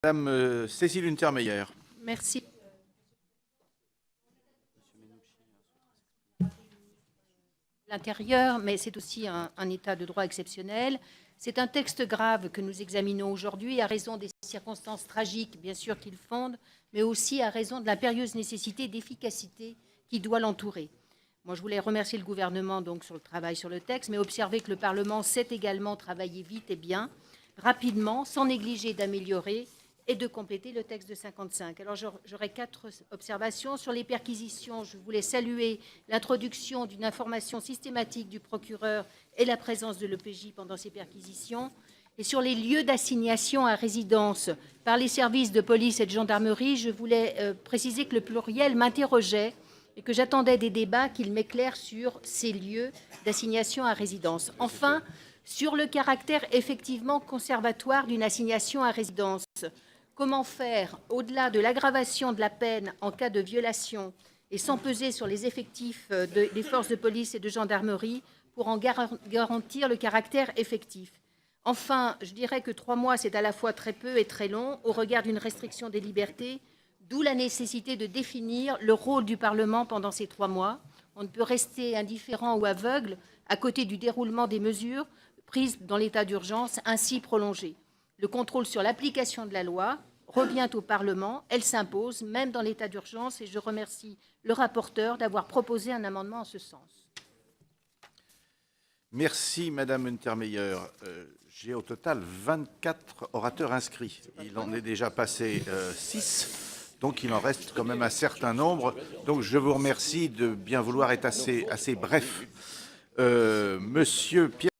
Madame Cécile Untermeyer. Merci. L'intérieur, mais c'est aussi un état de droit exceptionnel. C'est un texte grave que nous examinons aujourd'hui à raison des circonstances tragiques, bien sûr, qu'il fonde, mais aussi à raison de l'impérieuse nécessité d'efficacité qui doit l'entourer. Moi, je voulais remercier le gouvernement donc, sur le travail sur le texte, mais observer que le Parlement sait également travailler vite et bien, rapidement, sans négliger d'améliorer et de compléter le texte de 55. Alors, j'aurais 4 observations. Sur les perquisitions, je voulais saluer l'introduction d'une information systématique du procureur et la présence de l'EPJ pendant ces perquisitions. Et sur les lieux d'assignation à résidence par les services de police et de gendarmerie, je voulais préciser que le pluriel m'interrogeait et que j'attendais des débats qu'il m'éclaire sur ces lieux d'assignation à résidence. Enfin, sur le caractère effectivement conservatoire d'une assignation à résidence, comment faire, au-delà de l'aggravation de la peine en cas de violation et sans peser sur les effectifs des forces de police et de gendarmerie pour en garantir le caractère effectif. Enfin, je dirais que 3 mois, c'est à la fois très peu et très long au regard d'une restriction des libertés, d'où la nécessité de définir le rôle du Parlement pendant ces 3 mois. On ne peut rester indifférent ou aveugle à côté du déroulement des mesures prises dans l'état d'urgence ainsi prolongé. Le contrôle sur l'application de la loi revient au Parlement, elle s'impose, même dans l'état d'urgence, et je remercie le rapporteur d'avoir proposé un amendement en ce sens. Merci, Madame Untermeyer. J'ai au total 24 orateurs inscrits. Il en est déjà passé 6, donc il en reste quand même un certain nombre. Donc je vous remercie de bien vouloir être assez bref. Monsieur Pierre